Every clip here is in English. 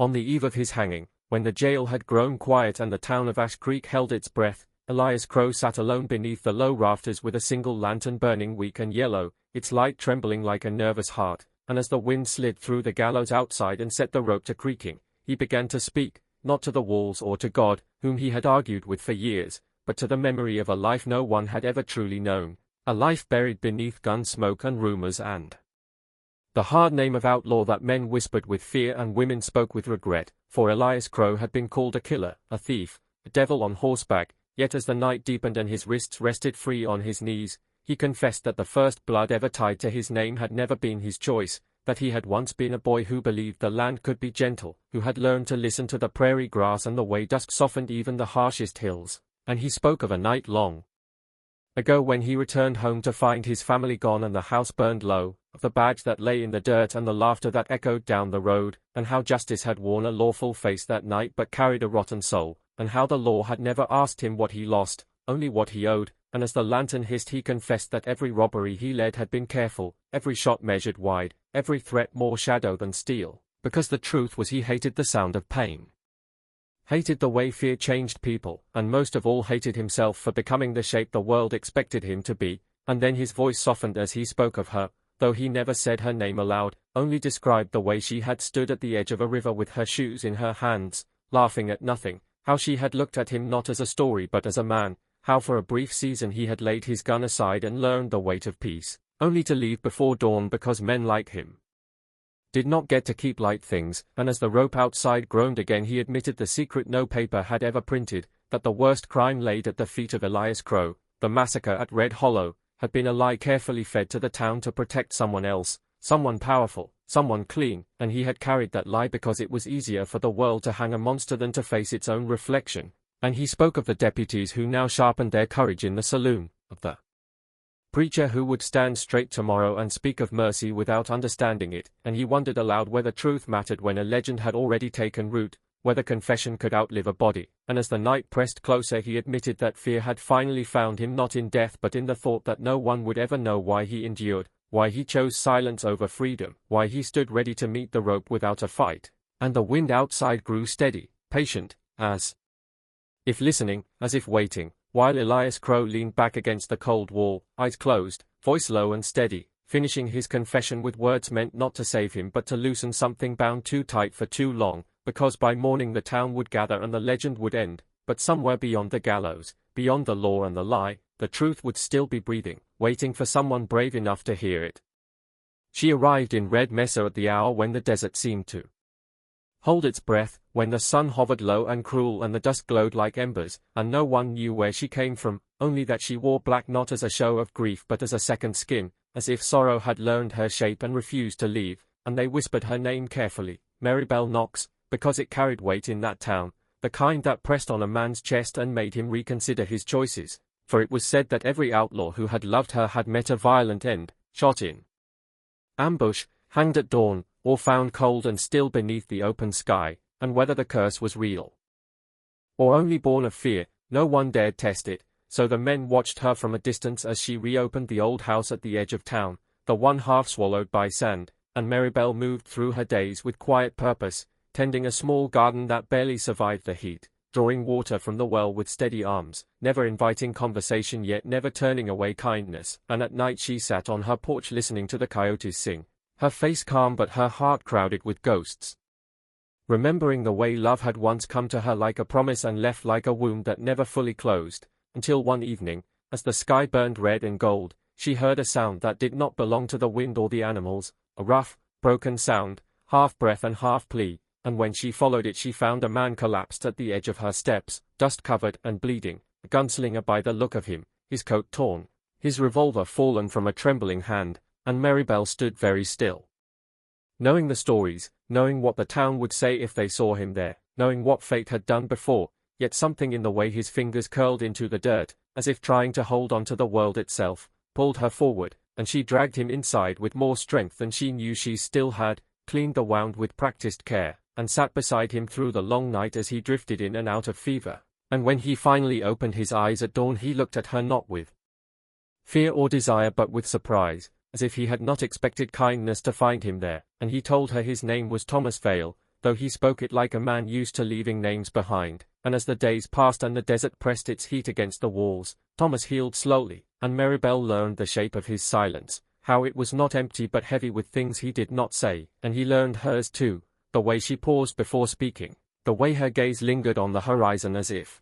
On the eve of his hanging, when the jail had grown quiet and the town of Ash Creek held its breath, Elias Crow sat alone beneath the low rafters with a single lantern burning weak and yellow, its light trembling like a nervous heart, and as the wind slid through the gallows outside and set the rope to creaking, he began to speak, not to the walls or to God, whom he had argued with for years, but to the memory of a life no one had ever truly known, a life buried beneath gun smoke and rumors and the hard name of outlaw that men whispered with fear and women spoke with regret, for Elias Crow had been called a killer, a thief, a devil on horseback, yet as the night deepened and his wrists rested free on his knees, he confessed that the first blood ever tied to his name had never been his choice, that he had once been a boy who believed the land could be gentle, who had learned to listen to the prairie grass and the way dusk softened even the harshest hills, and he spoke of a night long ago when he returned home to find his family gone and the house burned low, of the badge that lay in the dirt and the laughter that echoed down the road, and how justice had worn a lawful face that night but carried a rotten soul, and how the law had never asked him what he lost, only what he owed, and as the lantern hissed he confessed that every robbery he led had been careful, every shot measured wide, every threat more shadow than steel, because the truth was he hated the sound of pain. Hated the way fear changed people, and most of all hated himself for becoming the shape the world expected him to be, and then his voice softened as he spoke of her, though he never said her name aloud, only described the way she had stood at the edge of a river with her shoes in her hands, laughing at nothing, how she had looked at him not as a story but as a man, how for a brief season he had laid his gun aside and learned the weight of peace, only to leave before dawn because men like him did not get to keep light things, and as the rope outside groaned again he admitted the secret no paper had ever printed, that the worst crime laid at the feet of Elias Crow, the massacre at Red Hollow, had been a lie carefully fed to the town to protect someone else, someone powerful, someone clean, and he had carried that lie because it was easier for the world to hang a monster than to face its own reflection, and he spoke of the deputies who now sharpened their courage in the saloon, of the preacher who would stand straight tomorrow and speak of mercy without understanding it, and he wondered aloud whether truth mattered when a legend had already taken root, whether confession could outlive a body, and as the night pressed closer he admitted that fear had finally found him not in death but in the thought that no one would ever know why he endured, why he chose silence over freedom, why he stood ready to meet the rope without a fight, and the wind outside grew steady, patient, as if listening, as if waiting, while Elias Crow leaned back against the cold wall, eyes closed, voice low and steady, finishing his confession with words meant not to save him but to loosen something bound too tight for too long, because by morning the town would gather and the legend would end, but somewhere beyond the gallows, beyond the law and the lie, the truth would still be breathing, waiting for someone brave enough to hear it. She arrived in Red Mesa at the hour when the desert seemed to hold its breath, when the sun hovered low and cruel and the dust glowed like embers, and no one knew where she came from, only that she wore black not as a show of grief but as a second skin, as if sorrow had learned her shape and refused to leave, and they whispered her name carefully, Marybelle Knox, because it carried weight in that town, the kind that pressed on a man's chest and made him reconsider his choices, for it was said that every outlaw who had loved her had met a violent end, shot in ambush, hanged at dawn, or found cold and still beneath the open sky, and whether the curse was real or only born of fear, no one dared test it, so the men watched her from a distance as she reopened the old house at the edge of town, the one half swallowed by sand, and Marybelle moved through her days with quiet purpose, tending a small garden that barely survived the heat, drawing water from the well with steady arms, never inviting conversation yet never turning away kindness, and at night she sat on her porch listening to the coyotes sing, her face calm but her heart crowded with ghosts, remembering the way love had once come to her like a promise and left like a wound that never fully closed, until one evening, as the sky burned red and gold, she heard a sound that did not belong to the wind or the animals, a rough, broken sound, half breath and half plea, and when she followed it she found a man collapsed at the edge of her steps, dust-covered and bleeding, a gunslinger by the look of him, his coat torn, his revolver fallen from a trembling hand, and Marybelle stood very still. Knowing the stories, knowing what the town would say if they saw him there, knowing what fate had done before, yet something in the way his fingers curled into the dirt, as if trying to hold on to the world itself, pulled her forward, and she dragged him inside with more strength than she knew she still had, cleaned the wound with practiced care, and sat beside him through the long night as he drifted in and out of fever, and when he finally opened his eyes at dawn he looked at her not with fear or desire but with surprise, as if he had not expected kindness to find him there, and he told her his name was Thomas Vale, though he spoke it like a man used to leaving names behind, and as the days passed and the desert pressed its heat against the walls, Thomas healed slowly, and Maribel learned the shape of his silence, how it was not empty but heavy with things he did not say, and he learned hers too, the way she paused before speaking, the way her gaze lingered on the horizon as if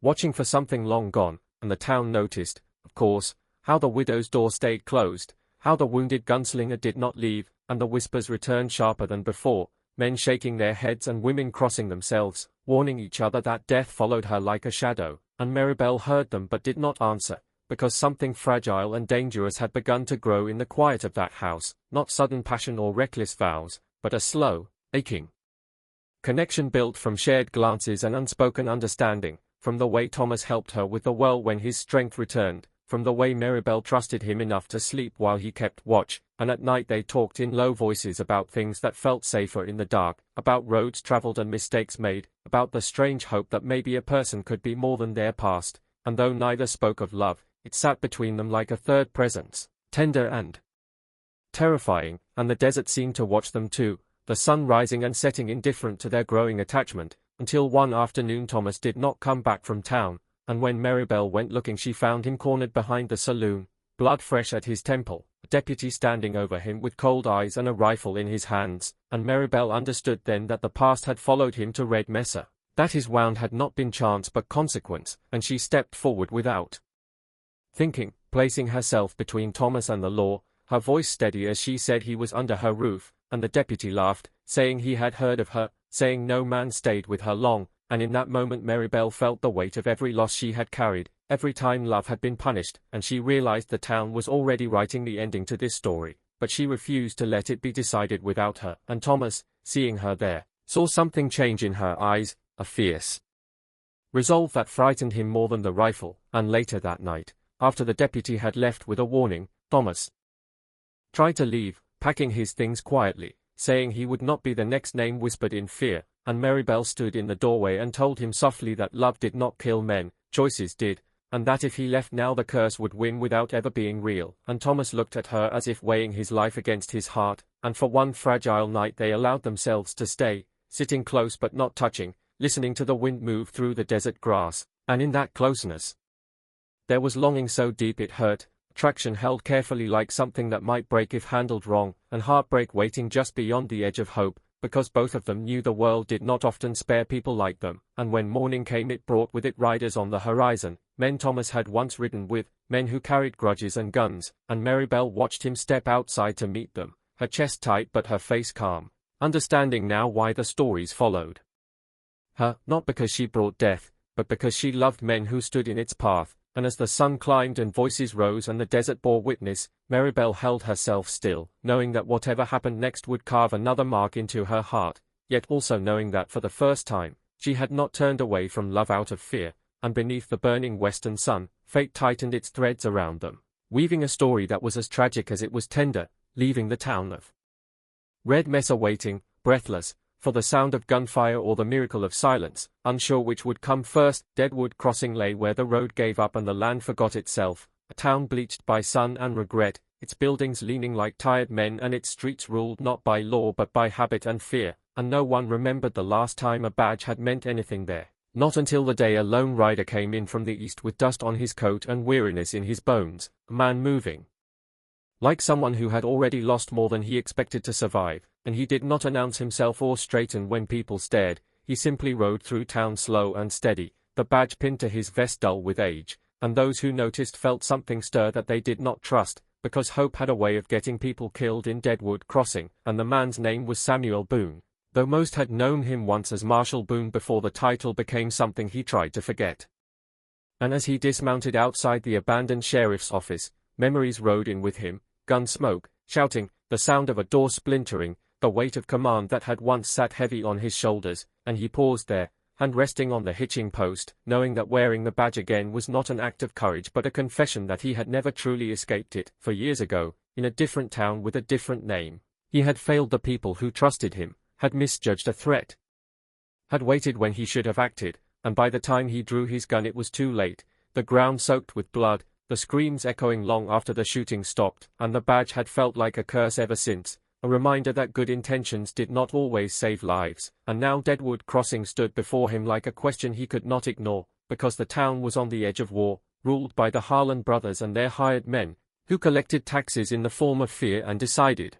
watching for something long gone, and the town noticed, of course, how the widow's door stayed closed, how the wounded gunslinger did not leave, and the whispers returned sharper than before, men shaking their heads and women crossing themselves, warning each other that death followed her like a shadow, and Maribel heard them but did not answer, because something fragile and dangerous had begun to grow in the quiet of that house, not sudden passion or reckless vows, but a slow, aching connection built from shared glances and unspoken understanding, from the way Thomas helped her with the well when his strength returned, from the way Maribel trusted him enough to sleep while he kept watch, and at night they talked in low voices about things that felt safer in the dark, about roads traveled and mistakes made, about the strange hope that maybe a person could be more than their past, and though neither spoke of love, it sat between them like a third presence, tender and terrifying, and the desert seemed to watch them too, the sun rising and setting indifferent to their growing attachment, until one afternoon Thomas did not come back from town, and when Maribel went looking she found him cornered behind the saloon, blood fresh at his temple, a deputy standing over him with cold eyes and a rifle in his hands, and Maribel understood then that the past had followed him to Red Mesa, that his wound had not been chance but consequence, and she stepped forward without thinking, placing herself between Thomas and the law, her voice steady as she said he was under her roof, and the deputy laughed, saying he had heard of her, saying no man stayed with her long, and in that moment Maribel felt the weight of every loss she had carried, every time love had been punished, and she realized the town was already writing the ending to this story, but she refused to let it be decided without her, and Thomas, seeing her there, saw something change in her eyes, a fierce resolve that frightened him more than the rifle, and later that night, after the deputy had left with a warning, Thomas tried to leave, packing his things quietly, saying he would not be the next name whispered in fear, and Maribel stood in the doorway and told him softly that love did not kill men, choices did, and that if he left now the curse would win without ever being real, and Thomas looked at her as if weighing his life against his heart, and for one fragile night they allowed themselves to stay, sitting close but not touching, listening to the wind move through the desert grass, and in that closeness there was longing so deep it hurt, attraction held carefully like something that might break if handled wrong, and heartbreak waiting just beyond the edge of hope, because both of them knew the world did not often spare people like them, and when morning came it brought with it riders on the horizon, men Thomas had once ridden with, men who carried grudges and guns, and Maribel watched him step outside to meet them, her chest tight but her face calm, understanding now why the stories followed her, not because she brought death, but because she loved men who stood in its path. And as the sun climbed and voices rose and the desert bore witness, Maribel held herself still, knowing that whatever happened next would carve another mark into her heart, yet also knowing that for the first time, she had not turned away from love out of fear, and beneath the burning western sun, fate tightened its threads around them, weaving a story that was as tragic as it was tender, leaving the town of Red Mesa waiting, breathless, for the sound of gunfire or the miracle of silence, unsure which would come first. Deadwood Crossing lay where the road gave up and the land forgot itself, a town bleached by sun and regret, its buildings leaning like tired men and its streets ruled not by law but by habit and fear, and no one remembered the last time a badge had meant anything there, not until the day a lone rider came in from the east with dust on his coat and weariness in his bones, a man moving like someone who had already lost more than he expected to survive, and he did not announce himself or straighten when people stared, he simply rode through town slow and steady, the badge pinned to his vest dull with age, and those who noticed felt something stir that they did not trust, because hope had a way of getting people killed in Deadwood Crossing, and the man's name was Samuel Boone, though most had known him once as Marshal Boone before the title became something he tried to forget. And as he dismounted outside the abandoned sheriff's office, memories rode in with him, gun smoke, shouting, the sound of a door splintering, the weight of command that had once sat heavy on his shoulders, and he paused there, hand resting on the hitching post, knowing that wearing the badge again was not an act of courage but a confession that he had never truly escaped it, for years ago, in a different town with a different name, he had failed the people who trusted him, had misjudged a threat, had waited when he should have acted, and by the time he drew his gun it was too late, the ground soaked with blood, the screams echoing long after the shooting stopped, and the badge had felt like a curse ever since, a reminder that good intentions did not always save lives, and now Deadwood Crossing stood before him like a question he could not ignore, because the town was on the edge of war, ruled by the Harlan brothers and their hired men, who collected taxes in the form of fear and decided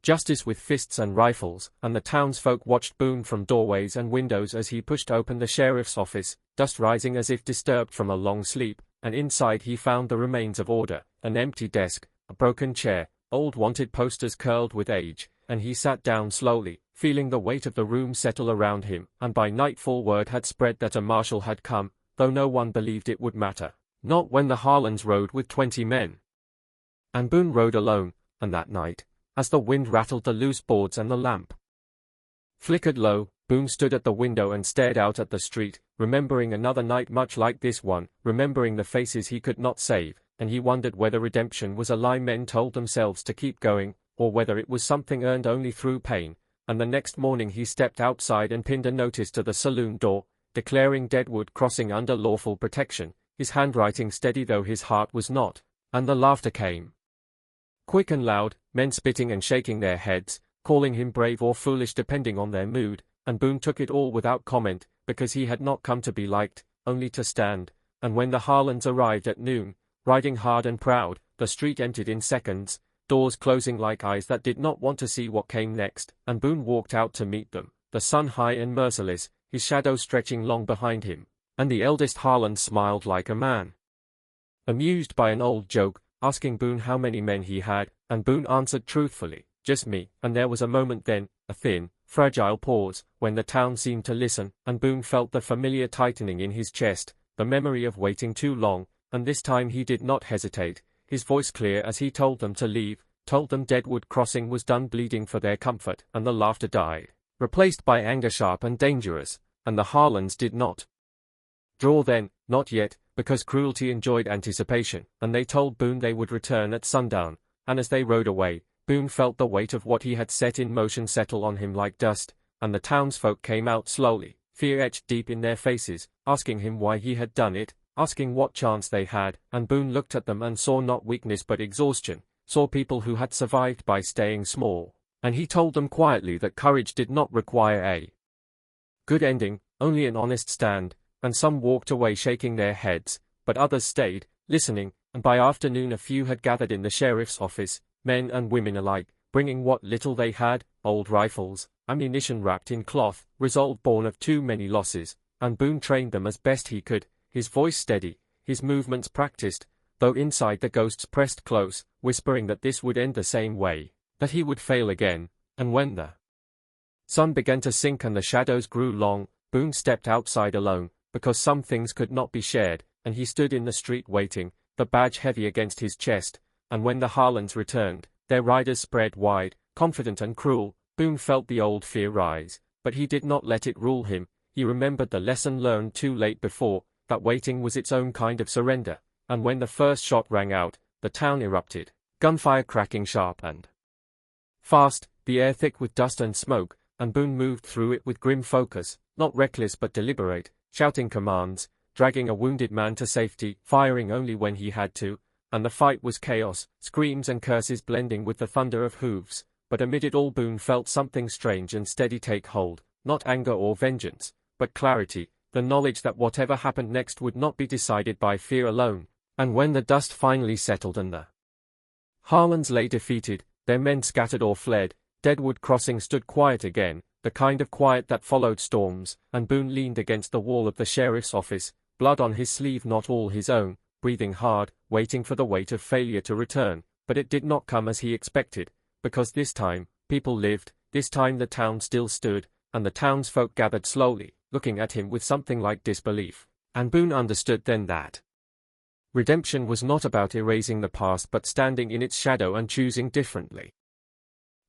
justice with fists and rifles, and the townsfolk watched Boone from doorways and windows as he pushed open the sheriff's office, dust rising as if disturbed from a long sleep, and inside he found the remains of order, an empty desk, a broken chair, old wanted posters curled with age, and he sat down slowly, feeling the weight of the room settle around him, and by nightfall word had spread that a marshal had come, though no one believed it would matter. Not when the Harlans rode with 20 men. And Boone rode alone, and that night, as the wind rattled the loose boards and the lamp flickered low, Boone stood at the window and stared out at the street, remembering another night much like this one, remembering the faces he could not save, and he wondered whether redemption was a lie men told themselves to keep going, or whether it was something earned only through pain. And the next morning he stepped outside and pinned a notice to the saloon door, declaring Deadwood Crossing under lawful protection, his handwriting steady though his heart was not, and the laughter came quick and loud, men spitting and shaking their heads, calling him brave or foolish depending on their mood, and Boone took it all without comment, because he had not come to be liked, only to stand. And when the Harlans arrived at noon, riding hard and proud, the street emptied in seconds, doors closing like eyes that did not want to see what came next, and Boone walked out to meet them, the sun high and merciless, his shadow stretching long behind him, and the eldest Harlan smiled like a man amused by an old joke, asking Boone how many men he had, and Boone answered truthfully, "Just me," and there was a moment then, a thin, fragile pause, when the town seemed to listen, and Boone felt the familiar tightening in his chest, the memory of waiting too long, and this time he did not hesitate, his voice clear as he told them to leave, told them Deadwood Crossing was done bleeding for their comfort, and the laughter died, replaced by anger sharp and dangerous, and the Harlans did not draw then, not yet, because cruelty enjoyed anticipation, and they told Boone they would return at sundown, and as they rode away, Boone felt the weight of what he had set in motion settle on him like dust, and the townsfolk came out slowly, fear etched deep in their faces, asking him why he had done it, asking what chance they had, and Boone looked at them and saw not weakness but exhaustion, saw people who had survived by staying small, and he told them quietly that courage did not require a good ending, only an honest stand, and some walked away shaking their heads, but others stayed, listening, and by afternoon a few had gathered in the sheriff's office, men and women alike, bringing what little they had, old rifles, ammunition wrapped in cloth, resolve born of too many losses, and Boone trained them as best he could, his voice steady, his movements practiced, though inside the ghosts pressed close, whispering that this would end the same way, that he would fail again, and when the sun began to sink and the shadows grew long, Boone stepped outside alone, because some things could not be shared, and he stood in the street waiting, the badge heavy against his chest, and when the Harlans returned, their riders spread wide, confident and cruel, Boone felt the old fear rise, but he did not let it rule him, he remembered the lesson learned too late before, that waiting was its own kind of surrender, and when the first shot rang out, the town erupted, gunfire cracking sharp and fast, the air thick with dust and smoke, and Boone moved through it with grim focus, not reckless but deliberate, shouting commands, dragging a wounded man to safety, firing only when he had to, and the fight was chaos, screams and curses blending with the thunder of hooves, but amid it all Boone felt something strange and steady take hold, not anger or vengeance, but clarity, the knowledge that whatever happened next would not be decided by fear alone, and when the dust finally settled and the Harlans lay defeated, their men scattered or fled, Deadwood Crossing stood quiet again, the kind of quiet that followed storms, and Boone leaned against the wall of the sheriff's office, blood on his sleeve not all his own, breathing hard, waiting for the weight of failure to return, but it did not come as he expected, because this time, people lived, this time the town still stood, and the townsfolk gathered slowly, looking at him with something like disbelief, and Boone understood then that redemption was not about erasing the past but standing in its shadow and choosing differently.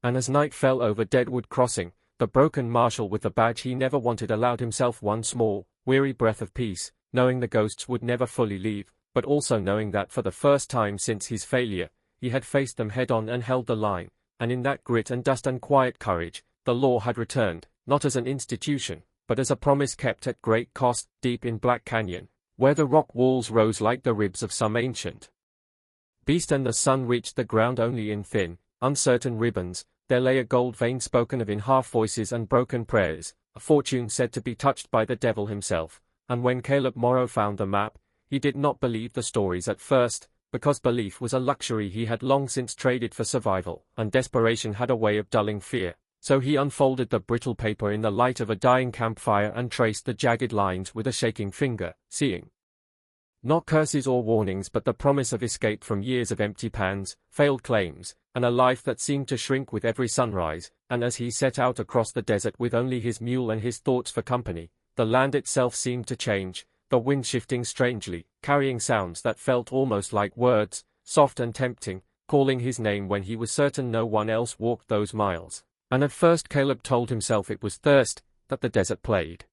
And as night fell over Deadwood Crossing, the broken marshal with the badge he never wanted allowed himself one small, weary breath of peace, knowing the ghosts would never fully leave, but also knowing that for the first time since his failure, he had faced them head-on and held the line, and in that grit and dust and quiet courage, the law had returned, not as an institution, but as a promise kept at great cost, deep in Black Canyon, where the rock walls rose like the ribs of some ancient beast and the sun reached the ground only in thin, uncertain ribbons, there lay a gold vein spoken of in half voices and broken prayers, a fortune said to be touched by the devil himself. And when Caleb Morrow found the map, he did not believe the stories at first, because belief was a luxury he had long since traded for survival, and desperation had a way of dulling fear. So he unfolded the brittle paper in the light of a dying campfire and traced the jagged lines with a shaking finger, seeing not curses or warnings but the promise of escape from years of empty pans, failed claims, and a life that seemed to shrink with every sunrise. And as he set out across the desert with only his mule and his thoughts for company, the land itself seemed to change, the wind shifting strangely, carrying sounds that felt almost like words, soft and tempting, calling his name when he was certain no one else walked those miles. And at first Caleb told himself it was thirst that the desert played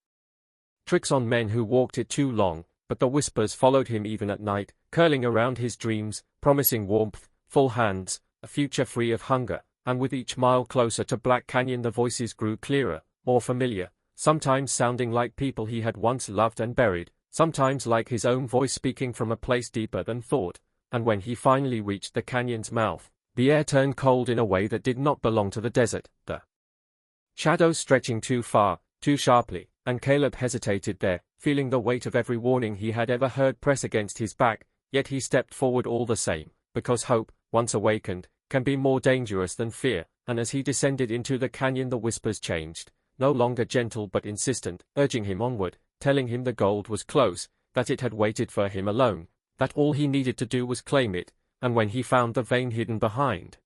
tricks on men who walked it too long, but the whispers followed him even at night, curling around his dreams, promising warmth, full hands, a future free of hunger. And with each mile closer to Black Canyon the voices grew clearer, more familiar, sometimes sounding like people he had once loved and buried, sometimes like his own voice speaking from a place deeper than thought. And when he finally reached the canyon's mouth, the air turned cold in a way that did not belong to the desert, the shadows stretching too far, too sharply, and Caleb hesitated there, feeling the weight of every warning he had ever heard press against his back. Yet he stepped forward all the same, because hope, once awakened, can be more dangerous than fear. And as he descended into the canyon the whispers changed, no longer gentle but insistent, urging him onward, telling him the gold was close, that it had waited for him alone, that all he needed to do was claim it. And when he found the vein hidden behind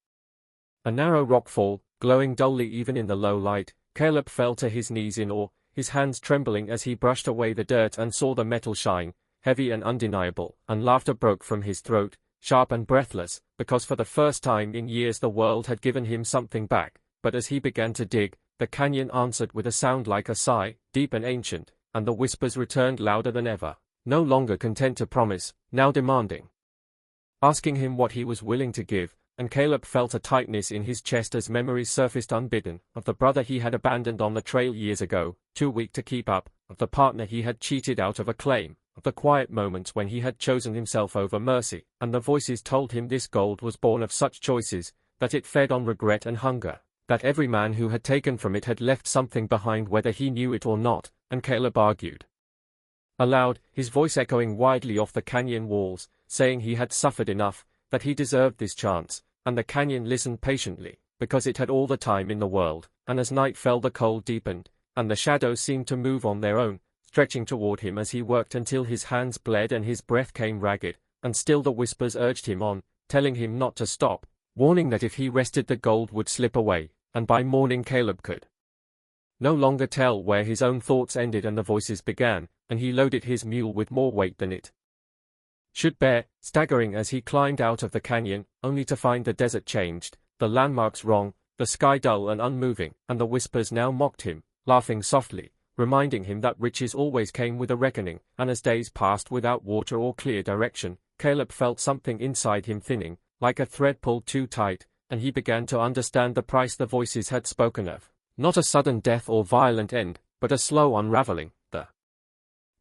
a narrow rockfall, glowing dully even in the low light, Caleb fell to his knees in awe, his hands trembling as he brushed away the dirt and saw the metal shine, heavy and undeniable. And laughter broke from his throat, sharp and breathless, because for the first time in years the world had given him something back. But as he began to dig, the canyon answered with a sound like a sigh, deep and ancient, and the whispers returned louder than ever, no longer content to promise, now demanding, asking him what he was willing to give. And Caleb felt a tightness in his chest as memories surfaced unbidden, of the brother he had abandoned on the trail years ago, too weak to keep up, of the partner he had cheated out of a claim, of the quiet moments when he had chosen himself over mercy. And the voices told him this gold was born of such choices, that it fed on regret and hunger, that every man who had taken from it had left something behind whether he knew it or not. And Caleb argued aloud, his voice echoing widely off the canyon walls, saying he had suffered enough, that he deserved this chance. And the canyon listened patiently, because it had all the time in the world. And as night fell the cold deepened, and the shadows seemed to move on their own, stretching toward him as he worked until his hands bled and his breath came ragged. And still the whispers urged him on, telling him not to stop, warning that if he rested the gold would slip away. And by morning Caleb could no longer tell where his own thoughts ended and the voices began, and he loaded his mule with more weight than it should bear, staggering as he climbed out of the canyon, only to find the desert changed, the landmarks wrong, the sky dull and unmoving. And the whispers now mocked him, laughing softly, reminding him that riches always came with a reckoning. And as days passed without water or clear direction, Caleb felt something inside him thinning, like a thread pulled too tight, and he began to understand the price the voices had spoken of. Not a sudden death or violent end, but a slow unraveling, the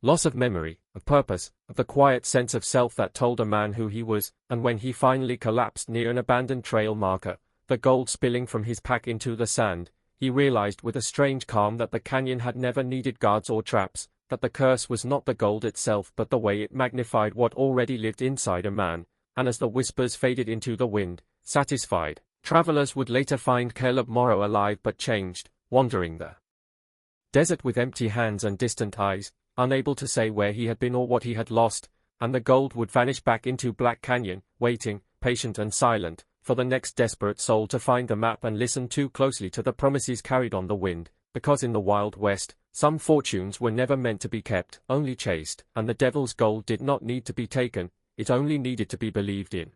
loss of memory, of purpose, of the quiet sense of self that told a man who he was. And when he finally collapsed near an abandoned trail marker, the gold spilling from his pack into the sand, he realized with a strange calm that the canyon had never needed guards or traps, that the curse was not the gold itself but the way it magnified what already lived inside a man. And as the whispers faded into the wind, satisfied, travelers would later find Caleb Morrow alive but changed, wandering the desert with empty hands and distant eyes, unable to say where he had been or what he had lost. And the gold would vanish back into Black Canyon, waiting, patient and silent, for the next desperate soul to find the map and listen too closely to the promises carried on the wind. Because in the Wild West, some fortunes were never meant to be kept, only chased. And the devil's gold did not need to be taken, it only needed to be believed in.